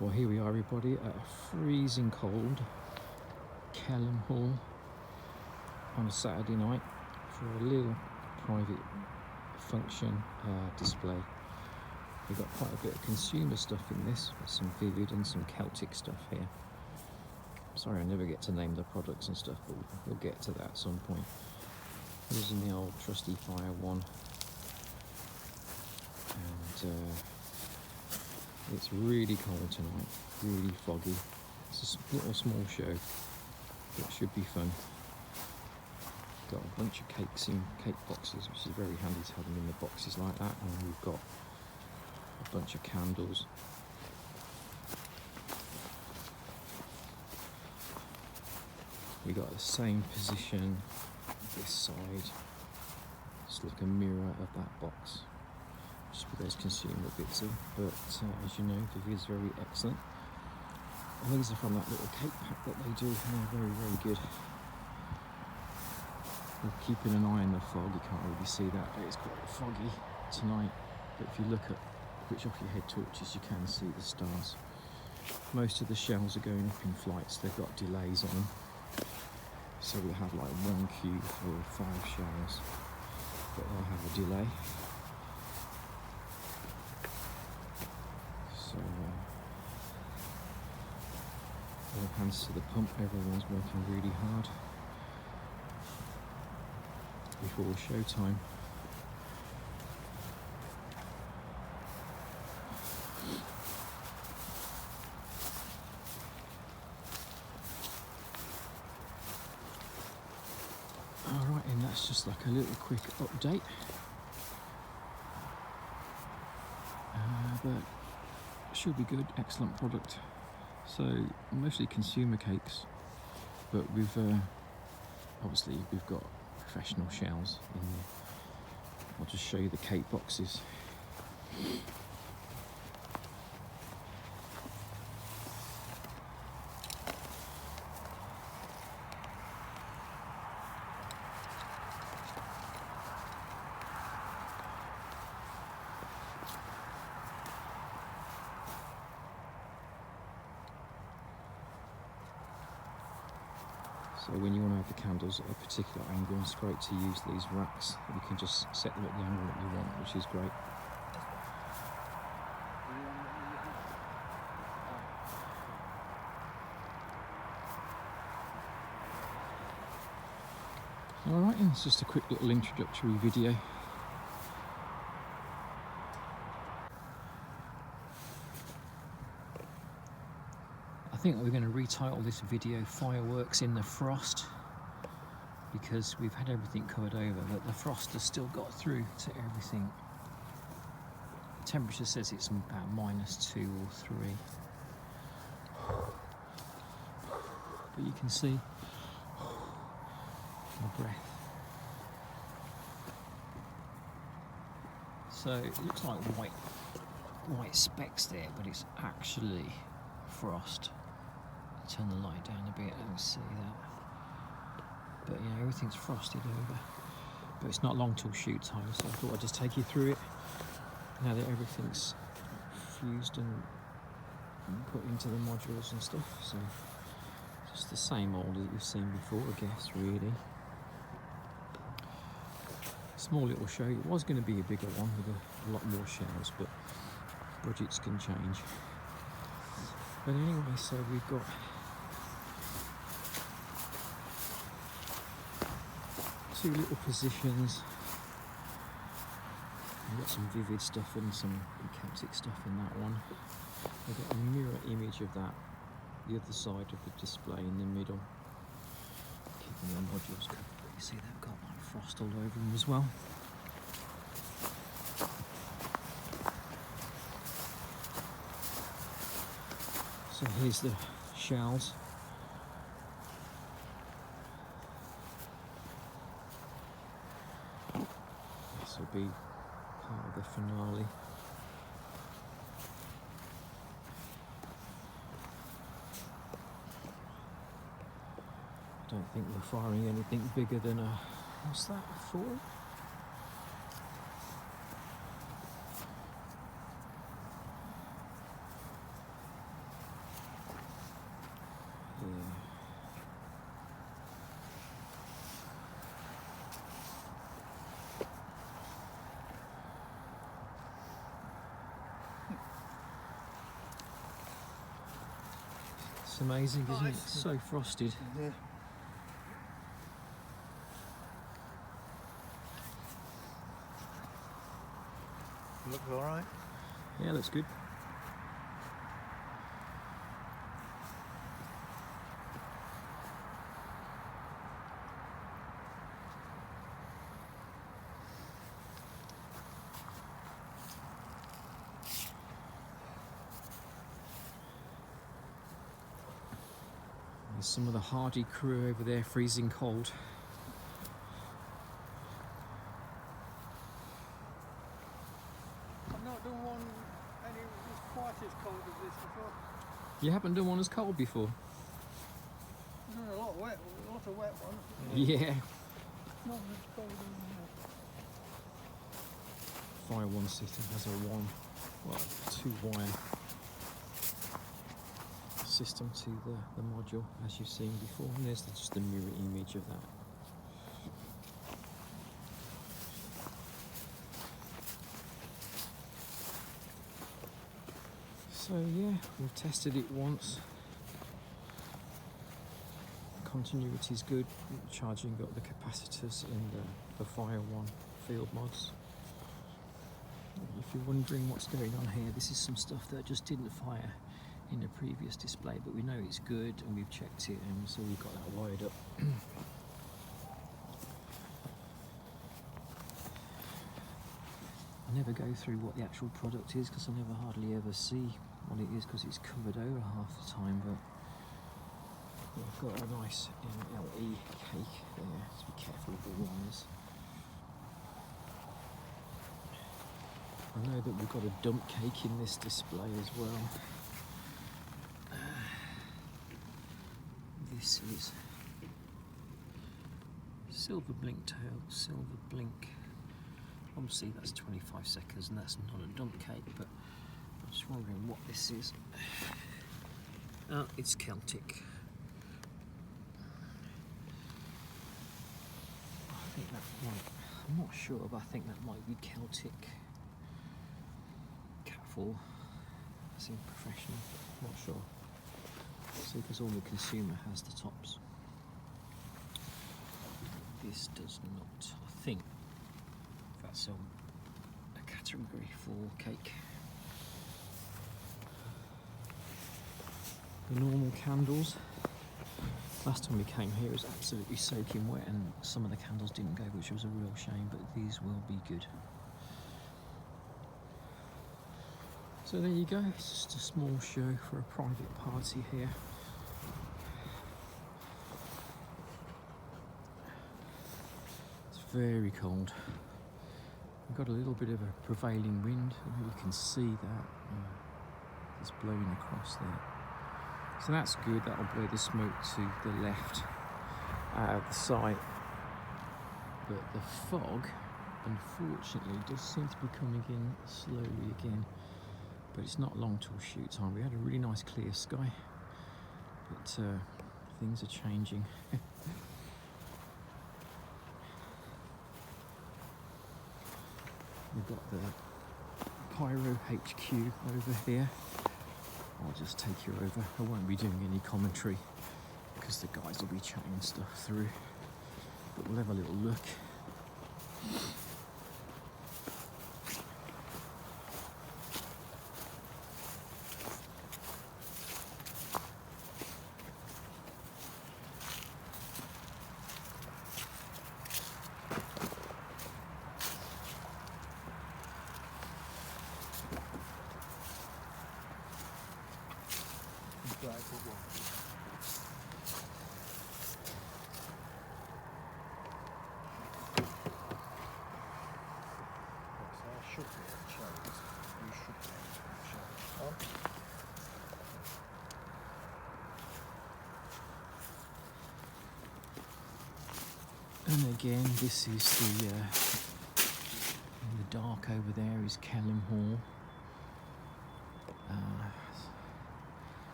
Well, here we are, everybody, at a freezing cold Kelham Hall on a Saturday night for a little private function display. We've got quite a bit of consumer stuff in this, with some vivid and some Celtic stuff here. Sorry, I never get to name the products and stuff, but we'll get to that at some point. Using the old trusty Pyro one, and it's really cold tonight, really foggy. It's a little small show, but it should be fun. Got a bunch of cakes in cake boxes, which is very handy to have them in the boxes like that, and we've got a bunch of candles. We got the same position this side, it's like a mirror of that box, just with those consumer bits in, but as you know, the is very excellent. And these are from that little cake pack that they do, and they're very, very good. We're keeping an eye on the fog, you can't really see that, but it's quite foggy tonight, but if you look at which off your head torches, you can see the stars. Most of the shells are going up in flights, they've got delays on them. So we'll have like one queue for 5 shells, but they'll have a delay. So all hands to the pump, everyone's working really hard before showtime. Alright, and that's just like a little quick update. But should be good, excellent product. So mostly consumer cakes, but we've obviously we've got professional shells in there. I'll just show you the cake boxes. So when you want to have the candles at a particular angle, it's great to use these racks. You can just set them at the angle that you want, which is great. Alright, and it's just a quick little introductory video. I think we're going to retitle this video Fireworks in the Frost, because we've had everything covered over, but the frost has still got through to everything. The temperature says it's about -2 or 3. But you can see my breath. So it looks like white specks there, but it's actually frost. Turn the light down a bit, let me see that. But yeah, everything's frosted over. But it's not long till shoot time, so I thought I'd just take you through it now that everything's fused and put into the modules and stuff. So just the same old that you've seen before, I guess, really. Small little show. It was going to be a bigger one with a lot more shells, but budgets can change. But anyway, so we've got two little positions. We've got some vivid stuff and some Celtic stuff in that one. We've got a mirror image of that, the other side of the display in the middle. Keeping the modules covered, but you see they've got like frost all over them as well. So here's the shells. This will be part of the finale. I don't think we're firing anything bigger than a, what's that, a 4? It's amazing, isn't it? It's so frosted. Yeah. Looks all right. Yeah, looks good. There's some of the hardy crew over there freezing cold. I've not done one any as quite as cold as this before. You haven't done one as cold before? I've done a lot of wet ones. Yeah. Not as cold as Fire one system has a 2-wire system to the module, as you've seen before, and there's just the mirror image of that. So yeah, we've tested it once. Continuity is good. Charging got the capacitors in the Fire One field mods. If you're wondering what's going on here, this is some stuff that just didn't fire in a previous display, but we know it's good and we've checked it, and so we've got that wired up. I never go through what the actual product is because I never hardly ever see what it is because it's covered over half the time, but we've got a nice MLE cake there, so be careful with the wires. I know that we've got a dump cake in this display as well. This is silver blink tail, silver blink. Obviously that's 25 seconds and that's not a dump cake, but I'm just wondering what this is. It's Celtic. I think that might, I'm not sure, but I think that might be Celtic. Catfall, as in professional, not sure. See, because only consumer has the tops. This does not. I think that's a category for cake. The normal candles. Last time we came here it was absolutely soaking wet and some of the candles didn't go, which was a real shame, but these will be good. So there you go, it's just a small show for a private party here. It's very cold. We've got a little bit of a prevailing wind, you can see that it's blowing across there. So that's good, that'll blow the smoke to the left out of the site. But the fog, unfortunately, does seem to be coming in slowly again. But it's not long till shoot time. We had a really nice clear sky, but things are changing. We've got the Pyro HQ over here. I'll just take you over. I won't be doing any commentary because the guys will be chatting stuff through, but we'll have a little look. And again, this is the in the dark over there is Kelham Hall.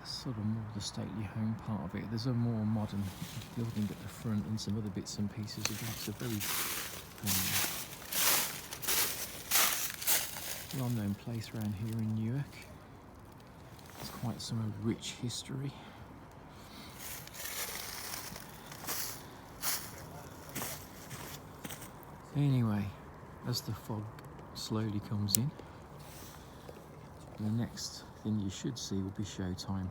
Sort of more the stately home part of it. There's a more modern building at the front and some other bits and pieces of it. It's a very well-known place around here in Newark. It's quite some rich history. Anyway, as the fog slowly comes in, the next thing you should see will be showtime.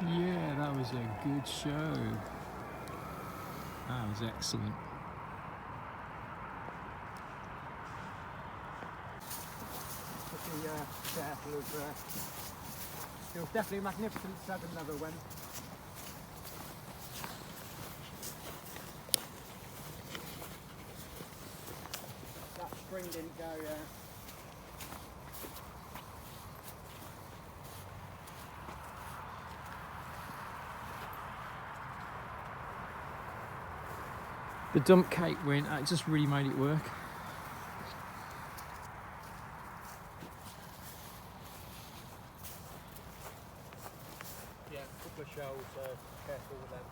Yeah, that was a good show. That was excellent. Pretty careful of. It was definitely a magnificent 7 never went. That spring didn't go. The dump cake went, it just really made it work. Yeah, a couple of shells. Careful with them.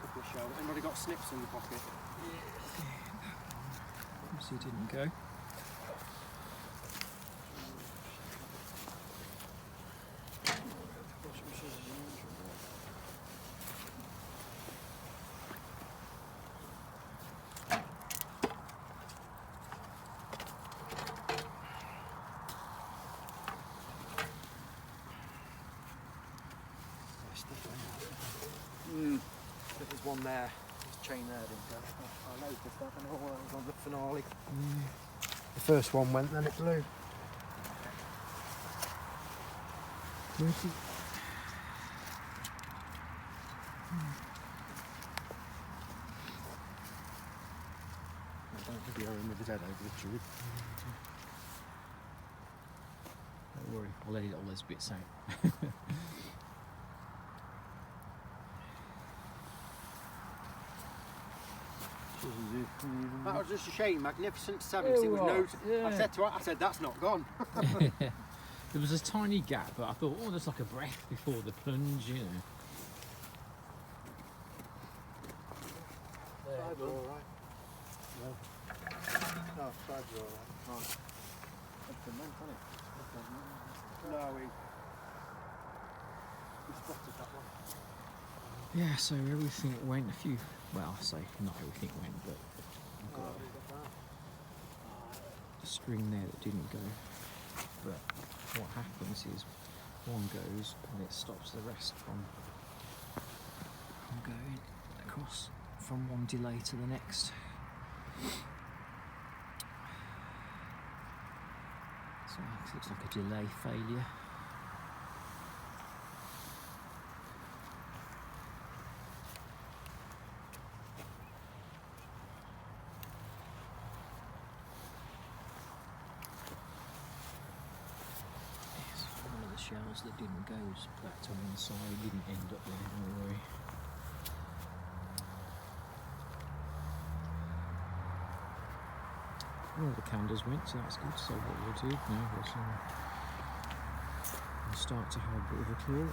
Couple of shells. Anybody got snips in the pocket? Obviously it didn't go. There's one there. There's chain there, didn't go. I noticed that. I know it was on the finale. The first one went, then it blew. I don't think he'll with his head over the tube. Don't worry, I'll edit all those bits out. That was just a shame. Magnificent 7. It was no. I said to her, that's not gone. There was a tiny gap, but I thought, oh, there's like a breath before the plunge, you know. Sides are alright. No, sides are alright. No, we spotted that one. Yeah, so everything went a few, well, I say not everything went, but I've got a string there that didn't go. But what happens is one goes and it stops the rest from going across from one delay to the next. So it looks like a delay failure. Shells that didn't go was back to one side, didn't end up there, don't worry. Well, the candles went, so that's good. So what we'll do now is we'll start to have a bit of a tour.